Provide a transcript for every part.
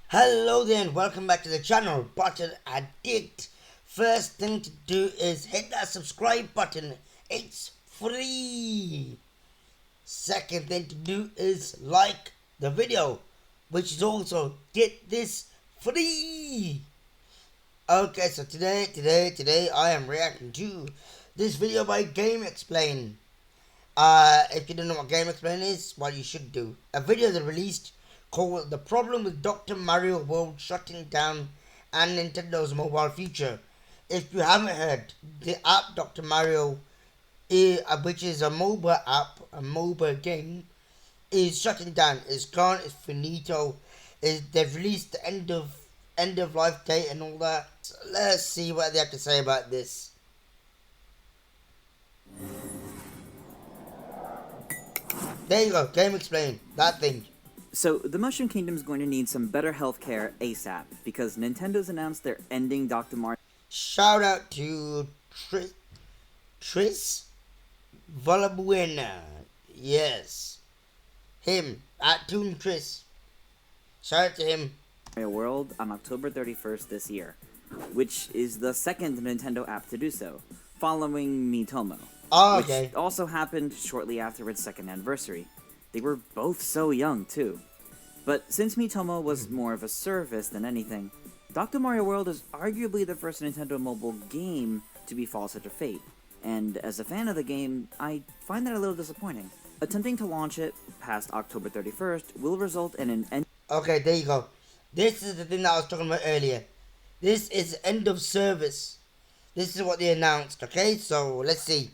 Hello there and welcome back to the channel, Button Addict. First thing to do is hit that subscribe button, it's free. Second thing to do is like the video, which is also get this free. Okay, so today I am reacting to this video by GameXplain. If you don't know what Gamexplain is, well, you should do. A video that released called The Problem with Dr. Mario World Shutting Down and Nintendo's Mobile Future. If you haven't heard, the app Dr. Mario, which is a Moba app, a Moba game, is shutting down. It's gone, it's finito. They've released the end of life date and all that. So let's see what they have to say about this. There you go, Gamexplain, that thing. So, the Mushroom Kingdom is going to need some better healthcare ASAP, because Nintendo's announced they're ending Dr. Mario. Shout out to Tris Valabuena. Yes. Him, at Toon Tris. Shout out to him. World on October 31st this year, which is the second Nintendo app to do so, following Miitomo. Oh, okay. Which also happened shortly after its second anniversary. They were both so young, too. But since Miitomo was more of a service than anything, Dr. Mario World is arguably the first Nintendo mobile game to befall such a fate. And as a fan of the game, I find that a little disappointing. Attempting to launch it past October 31st will result in an end. Okay, there you go. This is the thing that I was talking about earlier. This is end of service. This is what they announced, okay? So, let's see.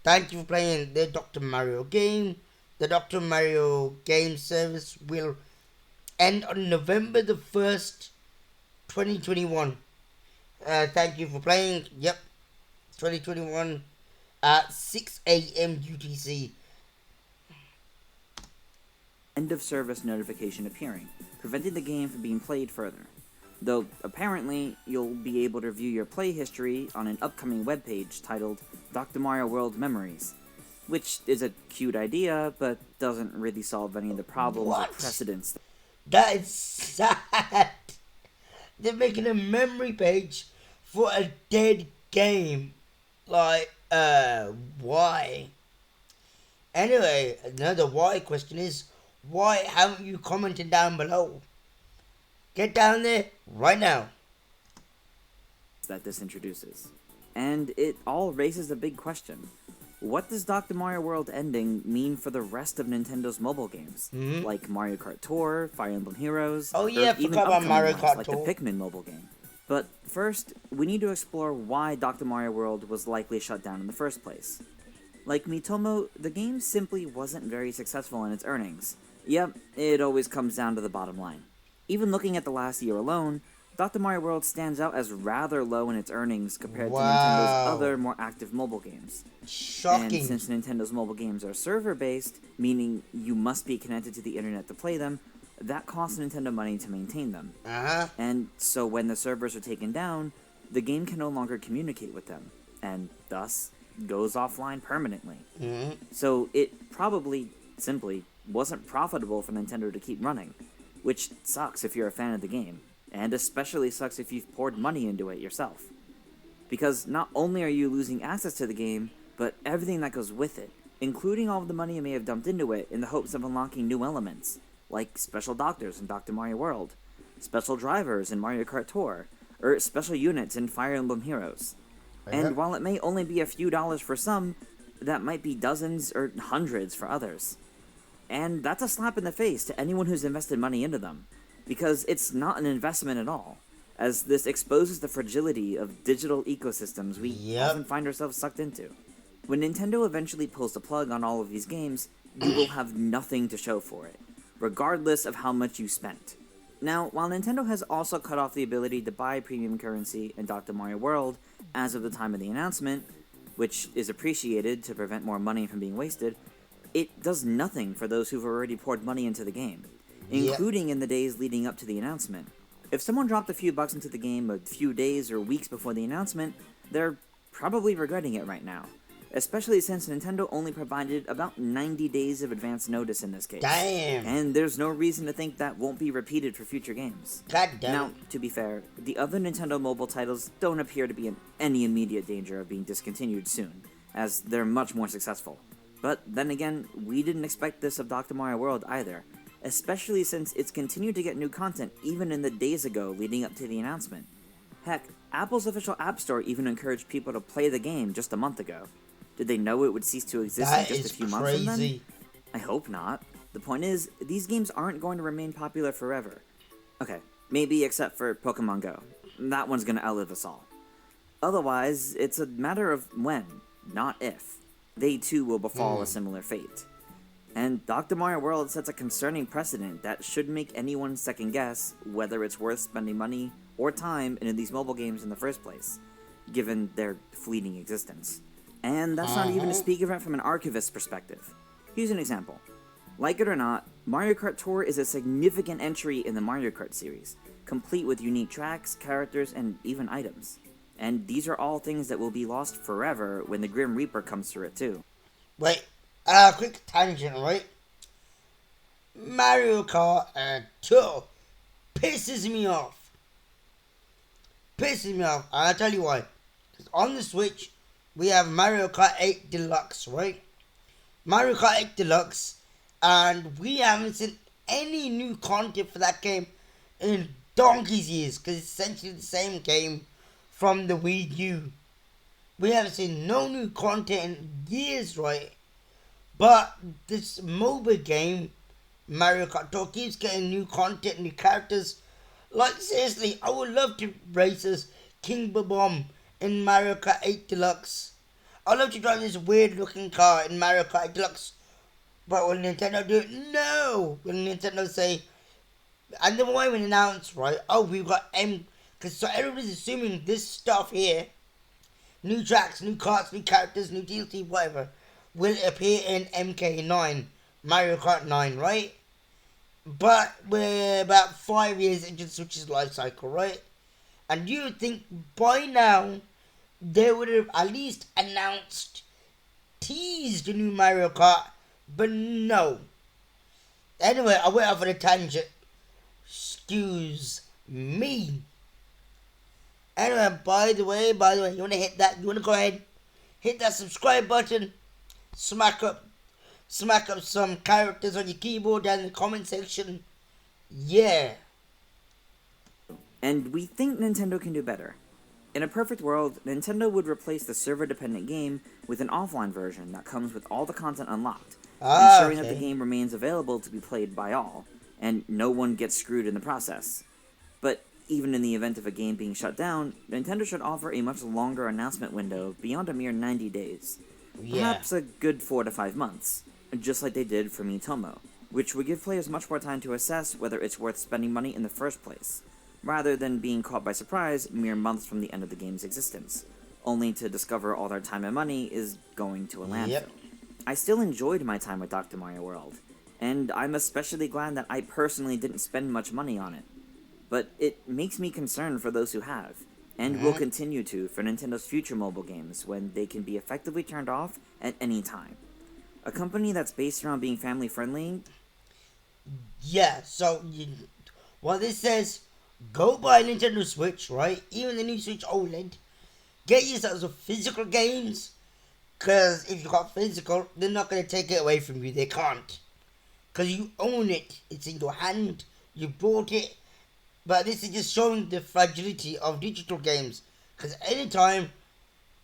Thank you for playing the Dr. Mario game. The Dr. Mario game service will end on November the 1st, 2021. Thank you for playing. Yep, 2021 at 6 a.m. UTC. End of service notification appearing, preventing the game from being played further. Though, apparently, you'll be able to view your play history on an upcoming webpage titled Dr. Mario World Memories, which is a cute idea, but doesn't really solve any of the problems or precedents. That is sad. They're making a memory page for a dead game. Like, why? Anyway, another why question is, why haven't you commented down below? Get down there right now. That this introduces. And it all raises a big question. What does Dr. Mario World ending mean for the rest of Nintendo's mobile games? Like Mario Kart Tour, Fire Emblem Heroes, or even about Mario Kart like Tour, the Pikmin mobile game. But first, we need to explore why Dr. Mario World was likely shut down in the first place. Like Miitomo, the game simply wasn't very successful in its earnings. Yep, it always comes down to the bottom line. Even looking at the last year alone, Dr. Mario World stands out as rather low in its earnings compared to Nintendo's other more active mobile games. Shocking. And since Nintendo's mobile games are server-based, meaning you must be connected to the internet to play them, that costs Nintendo money to maintain them. And so when the servers are taken down, the game can no longer communicate with them, and thus goes offline permanently. So it probably, simply, wasn't profitable for Nintendo to keep running, which sucks if you're a fan of the game. And especially sucks if you've poured money into it yourself. Because not only are you losing access to the game, but everything that goes with it, including all of the money you may have dumped into it in the hopes of unlocking new elements, like special doctors in Dr. Mario World, special drivers in Mario Kart Tour, or special units in Fire Emblem Heroes. And while it may only be a few dollars for some, that might be dozens or hundreds for others. And that's a slap in the face to anyone who's invested money into them. Because it's not an investment at all, as this exposes the fragility of digital ecosystems we often find ourselves sucked into. When Nintendo eventually pulls the plug on all of these games, you will have nothing to show for it, regardless of how much you spent. Now, while Nintendo has also cut off the ability to buy premium currency in Dr. Mario World as of the time of the announcement, which is appreciated to prevent more money from being wasted, it does nothing for those who've already poured money into the game, including in the days leading up to the announcement. If someone dropped a few bucks into the game a few days or weeks before the announcement, they're probably regretting it right now, especially since Nintendo only provided about 90 days of advance notice in this case. Damn! And there's no reason to think that won't be repeated for future games. God damn. Now, to be fair, the other Nintendo mobile titles don't appear to be in any immediate danger of being discontinued soon, as they're much more successful. But then again, we didn't expect this of Dr. Mario World either, especially since it's continued to get new content even in the days ago leading up to the announcement. Heck, Apple's official App Store even encouraged people to play the game just a month ago. Did they know it would cease to exist in just a few months from then? I hope not. The point is, these games aren't going to remain popular forever. Okay, maybe except for Pokemon Go. That one's gonna outlive us all. Otherwise, it's a matter of when, not if. They too will befall a similar fate. And Dr. Mario World sets a concerning precedent that should make anyone second guess whether it's worth spending money or time into these mobile games in the first place, given their fleeting existence. And that's not even to speak of it from an archivist's perspective. Here's an example. Like it or not, Mario Kart Tour is a significant entry in the Mario Kart series, complete with unique tracks, characters, and even items. And these are all things that will be lost forever when the Grim Reaper comes through it too. Wait, quick tangent, right? Mario Kart Tour pisses me off. And I'll tell you why. Because on the Switch, we have Mario Kart 8 Deluxe, right? Mario Kart 8 Deluxe, and we haven't seen any new content for that game in donkey's years, because it's essentially the same game from the Wii U. We haven't seen no new content in years, right? But this Moba game, Mario Kart Tour, keeps getting new content, new characters. Like, seriously, I would love to race as King Bomb in Mario Kart 8 Deluxe. I'd love to drive this weird looking car in Mario Kart 8 Deluxe. But will Nintendo do it? No! Will Nintendo say... And the way we announce, right? Oh, we've got Because so everybody's assuming this stuff here, new tracks, new carts, new characters, new DLC, whatever, will appear in MK9, Mario Kart 9, right? But we're about 5 years into the Switch's life cycle, right? And you would think by now they would have at least teased the new Mario Kart, but no. Anyway, I went off on a tangent. Excuse me. Anyway, by the way, you wanna hit that? You wanna go ahead, hit that subscribe button, smack up some characters on your keyboard down in the comment section. Yeah. And we think Nintendo can do better. In a perfect world, Nintendo would replace the server-dependent game with an offline version that comes with all the content unlocked, ensuring that the game remains available to be played by all, and no one gets screwed in the process. But even in the event of a game being shut down, Nintendo should offer a much longer announcement window beyond a mere 90 days. Perhaps a good 4 to 5 months, just like they did for Miitomo, which would give players much more time to assess whether it's worth spending money in the first place, rather than being caught by surprise mere months from the end of the game's existence, only to discover all their time and money is going to a landfill. I still enjoyed my time with Dr. Mario World, and I'm especially glad that I personally didn't spend much money on it. But it makes me concerned for those who have, and will continue to for Nintendo's future mobile games when they can be effectively turned off at any time. A company that's based around being family-friendly... Yeah, so, this says, go buy a Nintendo Switch, right? Even the new Switch OLED. Get yourselves some physical games, because if you got physical, they're not going to take it away from you. They can't. Because you own it. It's in your hand. You bought it. But this is just showing the fragility of digital games. Because anytime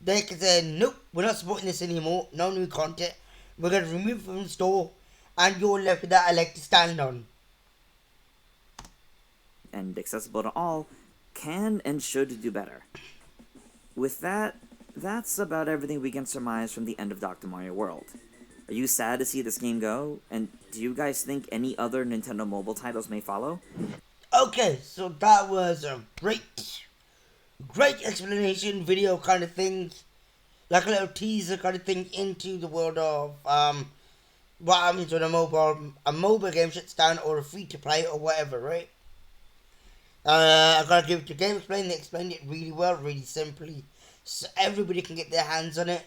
they can say, nope, we're not supporting this anymore. No new content. We're going to remove it from the store. And you're left without a leg to stand on. And accessible to all, can and should do better. With that, that's about everything we can surmise from the end of Dr. Mario World. Are you sad to see this game go? And do you guys think any other Nintendo mobile titles may follow? Okay, so that was a great explanation video kind of thing. Like a little teaser kind of thing into the world of what happens when a mobile game shuts down or a free-to-play or whatever, right? I gotta give it to Gamexplain. They explained it really well, really simply, so everybody can get their hands on it.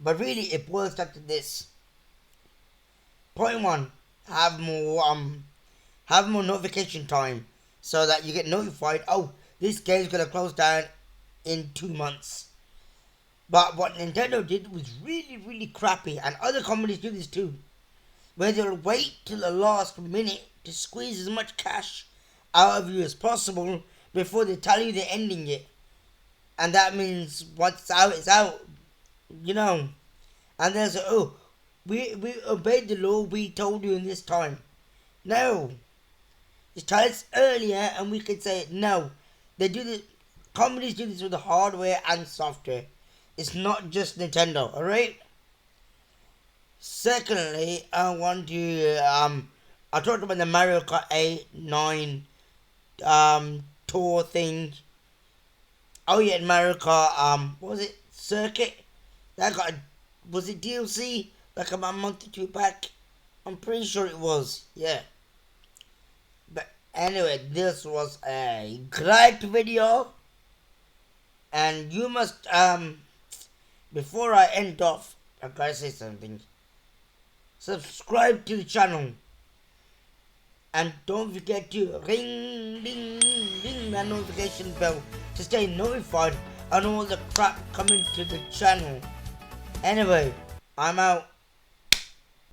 But really, it boils down to this. Point one: have more notification time, so that you get notified. Oh, this game's gonna close down in 2 months. But what Nintendo did was really, really crappy, and other companies do this too, where they'll wait till the last minute to squeeze as much cash out of you as possible before they tell you they're ending it. And that means once it's out, it's out. You know. And they'll say, oh, we obeyed the law, we told you in this time. No. Just tell us earlier and we can say no. They do this. Companies do this with the hardware and software. It's not just Nintendo, alright? Secondly, I want to, I talked about the Mario Kart 8, 9, tour thing. Oh yeah, Mario Kart, what was it? Circuit? That got, was it DLC? Like about a month or two back? I'm pretty sure it was, yeah. But anyway, this was a great video. And you must, before I end off, I gotta say something. Subscribe to the channel. And don't forget to ring that notification bell to stay notified on all the crap coming to the channel. Anyway, I'm out.